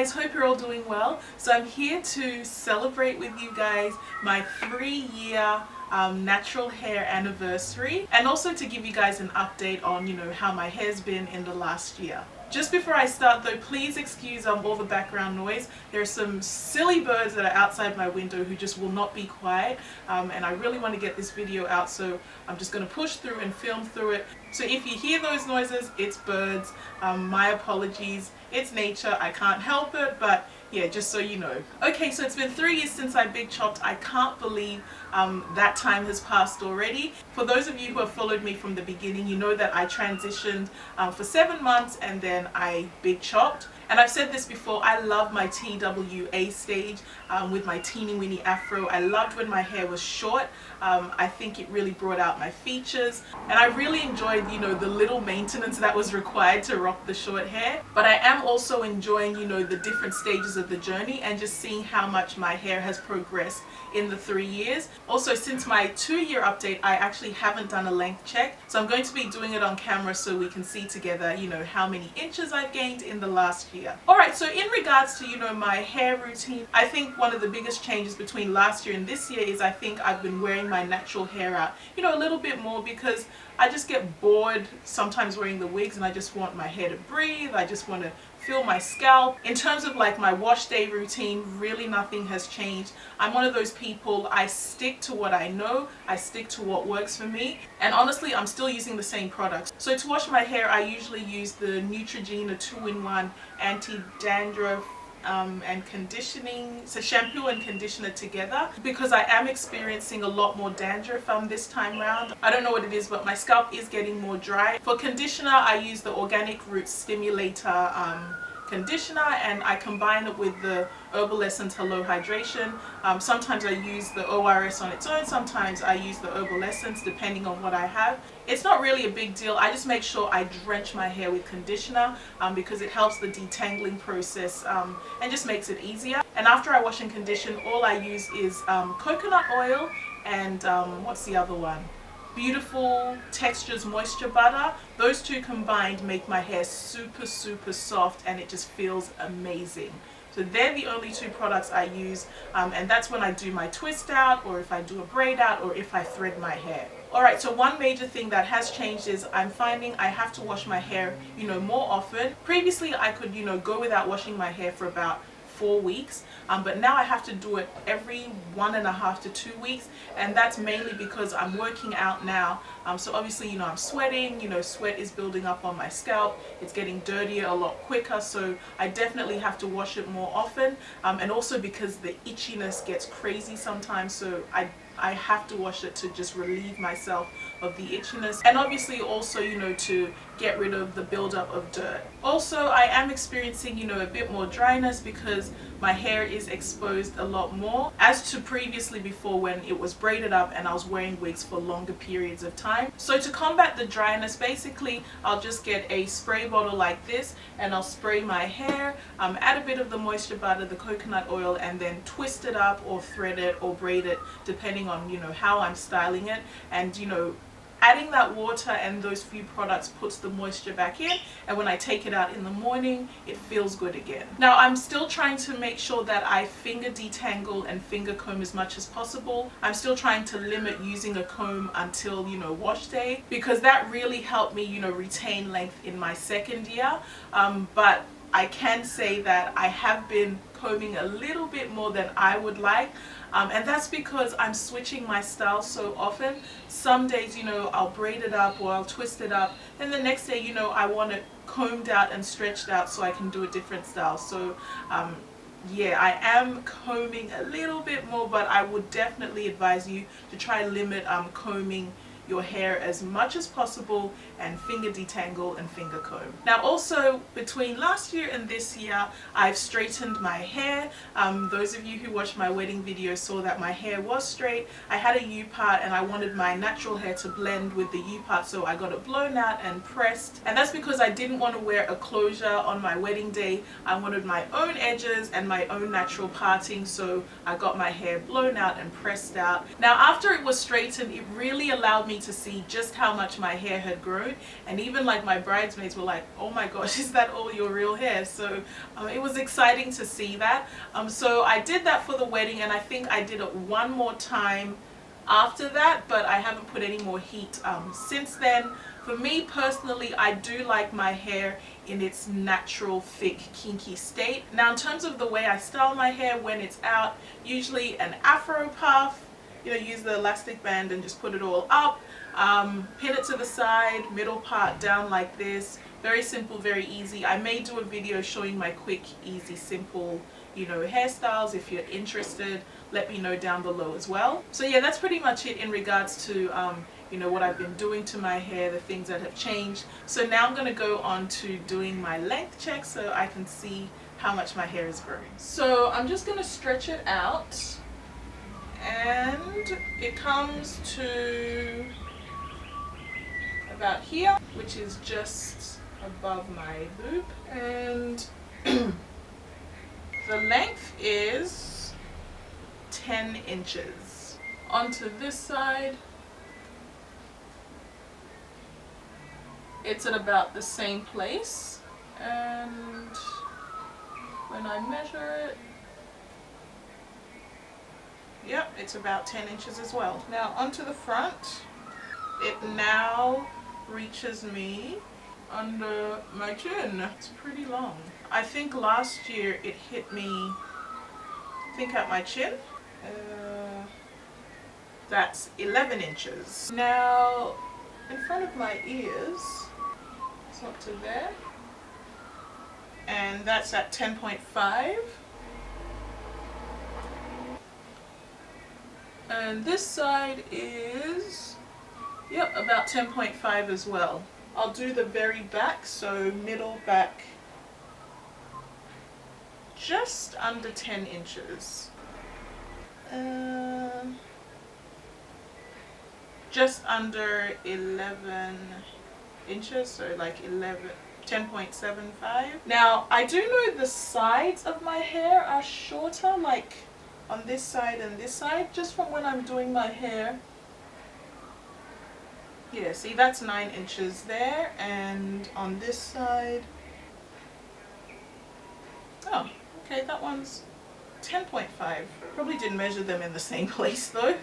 guys, hope you're all doing well. So I'm here to celebrate with you guys my 3-year natural hair anniversary, and also to give you guys an update on how my hair's been in the last year. Just before I start though, please excuse all the background noise. There are some silly birds that are outside my window who just will not be quiet, and I really want to get this video out, so I'm just going to push through and film through it. So if you hear those noises, it's birds. My apologies. It's nature. I can't help it, but yeah, just so you know. Okay, so it's been 3 years since I big chopped. I can't believe that time has passed already. For those of you who have followed me from the beginning, you know that I transitioned for 7 months and then I big chopped. And I've said this before, I love my TWA stage with my teeny weeny afro. I loved when my hair was short. I think it really brought out my features, and I really enjoyed the little maintenance that was required to rock the short hair. But I am also enjoying the different stages of the journey and just seeing how much my hair has progressed in the 3 years. Also, since my 2-year update, I actually haven't done a length check, so I'm going to be doing it on camera so we can see together how many inches I've gained in the last year. Alright, so in regards to my hair routine, I think one of the biggest changes between last year and this year is I think I've been wearing my natural hair out a little bit more, because I just get bored sometimes wearing the wigs and I just want my hair to breathe. I just want to feel my scalp. In terms of like my wash day routine, really nothing has changed. I'm one of those people, I stick to what I know, I stick to what works for me, and honestly I'm still using the same products. So to wash my hair, I usually use the Neutrogena 2-in-1 anti-dandruff and conditioning, so shampoo and conditioner together, because I am experiencing a lot more dandruff this time round. I don't know what it is, but my scalp is getting more dry. For conditioner, I use the Organic Roots Stimulator conditioner, and I combine it with the Herbal Essence Hello Hydration. Sometimes I use the ORS on its own, sometimes I use the Herbal Essence depending on what I have. It's not really a big deal. I just make sure I drench my hair with conditioner because it helps the detangling process and just makes it easier. And after I wash and condition, all I use is coconut oil and what's the other one? Beautiful Textures Moisture Butter. Those two combined make my hair super soft, and it just feels amazing. So they're the only two products I use, and that's when I do my twist out, or if I do a braid out, or if I thread my hair. Alright, so one major thing that has changed is I'm finding I have to wash my hair more often. Previously I could go without washing my hair for about 4 weeks, but now I have to do it every 1.5 to 2 weeks, and that's mainly because I'm working out now. So obviously I'm sweating, sweat is building up on my scalp, it's getting dirtier a lot quicker, so I definitely have to wash it more often, and also because the itchiness gets crazy sometimes, so I have to wash it to just relieve myself of the itchiness, and obviously also to get rid of the buildup of dirt. Also, I am experiencing a bit more dryness because my hair is exposed a lot more as to previously before when it was braided up and I was wearing wigs for longer periods of time. So to combat the dryness, basically I'll just get a spray bottle like this and I'll spray my hair, add a bit of the moisture butter, the coconut oil, and then twist it up or thread it or braid it depending on how I'm styling it. And adding that water and those few products puts the moisture back in, and when I take it out in the morning, it feels good again. Now I'm still trying to make sure that I finger detangle and finger comb as much as possible. I'm still trying to limit using a comb until wash day, because that really helped me retain length in my 2nd year. But I can say that I have been combing a little bit more than I would like, and that's because I'm switching my style so often. Some days I'll braid it up or I'll twist it up, then the next day I want it combed out and stretched out so I can do a different style. So yeah, I am combing a little bit more, but I would definitely advise you to try limit combing your hair as much as possible and finger detangle and finger comb. Now also, between last year and this year, I've straightened my hair. Those of you who watched my wedding video saw that my hair was straight. I had a U-part and I wanted my natural hair to blend with the U-part, so I got it blown out and pressed. And that's because I didn't want to wear a closure on my wedding day. I wanted my own edges and my own natural parting, so I got my hair blown out and pressed out. Now after it was straightened, it really allowed me me to see just how much my hair had grown, and even like my bridesmaids were like, oh my gosh, is that all your real hair? So it was exciting to see that. So I did that for the wedding, and I think I did it one more time after that, but I haven't put any more heat since then. For me personally, I do like my hair in its natural, thick, kinky state. Now in terms of the way I style my hair when it's out, usually an afro puff, you know, use the elastic band and just put it all up, pin it to the side, middle part down like this. Very simple, very easy. I may do a video showing my quick, easy, simple, you know, hairstyles. If you're interested, let me know down below as well. So yeah, that's pretty much it in regards to you know, what I've been doing to my hair, the things that have changed. So now I'm going to go on to doing my length check so I can see how much my hair is growing. So I'm just going to stretch it out, and it comes to about here, which is just above my boob, and the length is 10 inches. Onto this side, it's at about the same place, and when I measure it, yep, it's about 10 inches as well. Now onto the front, it now reaches me under my chin. It's pretty long. I think last year it hit me, I think at my chin. That's 11 inches. Now in front of my ears, it's up to there, and that's at 10.5. And this side is, yep, about 10.5 as well. I'll do the very back, so middle back, just under 10 inches. Just under 11 inches, so like 10.75. Now I do know the sides of my hair are shorter, like on this side and this side, just from when I'm doing my hair. Yeah, see, that's 9 inches there, and on this side, oh, okay, that one's 10.5. Probably didn't measure them in the same place though.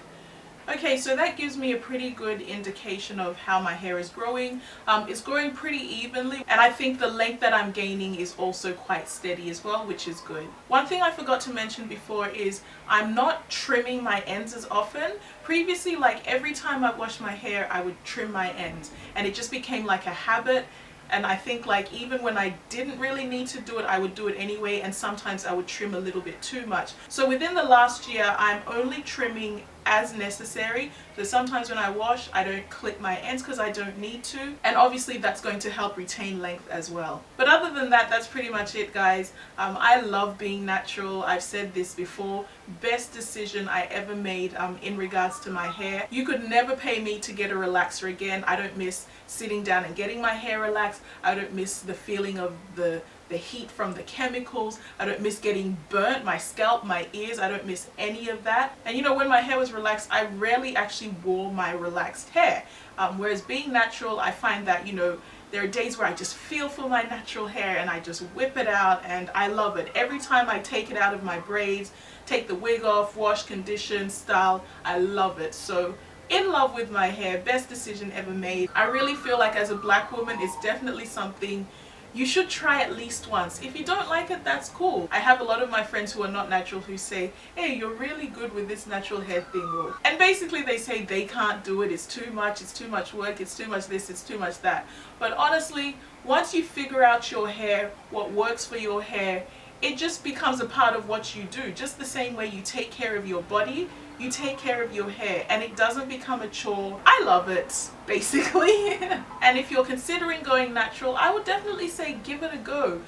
Okay, so that gives me a pretty good indication of how my hair is growing. It's growing pretty evenly, and I think the length that I'm gaining is also quite steady as well, which is good. One thing I forgot to mention before is I'm not trimming my ends as often. Previously, like every time I wash my hair, I would trim my ends, and it just became like a habit. And I think like even when I didn't really need to do it, I would do it anyway, and sometimes I would trim a little bit too much. So within the last year, I'm only trimming as necessary. So sometimes when I wash, I don't clip my ends because I don't need to, and obviously that's going to help retain length as well. But other than that, that's pretty much it, guys. I love being natural. I've said this before, best decision I ever made in regards to my hair. You could never pay me to get a relaxer again. I don't miss sitting down and getting my hair relaxed. I don't miss the feeling of the heat from the chemicals. I don't miss getting burnt, my scalp, my ears. I don't miss any of that. And you know, when my hair was relaxed, I rarely actually wore my relaxed hair. Whereas being natural, I find that, you know, there are days where I just feel for my natural hair and I just whip it out, and I love it. Every time I take it out of my braids, take the wig off, wash, condition, style, I love it. So in love with my hair, best decision ever made. I really feel like as a black woman, it's definitely something you should try at least once. If you don't like it, that's cool. I have a lot of my friends who are not natural who say, hey, you're really good with this natural hair thing. And basically they say they can't do it, it's too much work, it's too much this, it's too much that. But honestly, once you figure out your hair, what works for your hair, it just becomes a part of what you do. Just the same way you take care of your body, you take care of your hair, and it doesn't become a chore. I love it, basically. And if you're considering going natural, I would definitely say give it a go.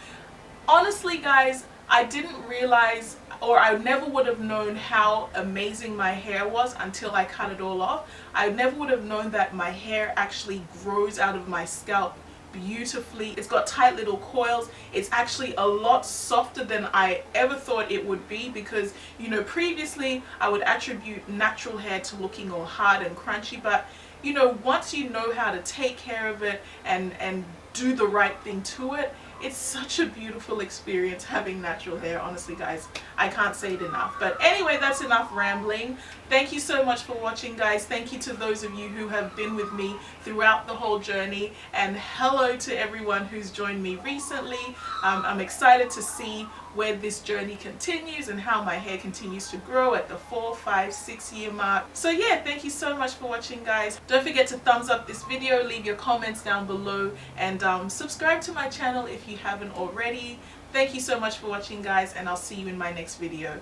Honestly, guys, I didn't realize, or I never would have known how amazing my hair was until I cut it all off. I never would have known that my hair actually grows out of my scalp beautifully. It's got tight little coils. It's actually a lot softer than I ever thought it would be, because you know, previously I would attribute natural hair to looking all hard and crunchy, but you know, once you know how to take care of it and do the right thing to it, it's such a beautiful experience having natural hair. Honestly guys, I can't say it enough. But anyway, that's enough rambling. Thank you so much for watching, guys. Thank you to those of you who have been with me throughout the whole journey, and hello to everyone who's joined me recently. I'm excited to see where this journey continues and how my hair continues to grow at the 4, 5, 6 year mark. So yeah, thank you so much for watching, guys. Don't forget to thumbs up this video, leave your comments down below, and subscribe to my channel if you haven't already. Thank you so much for watching, guys, and I'll see you in my next video.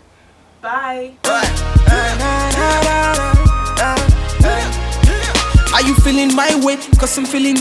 Bye. Are you feeling my way? 'Cause I'm feeling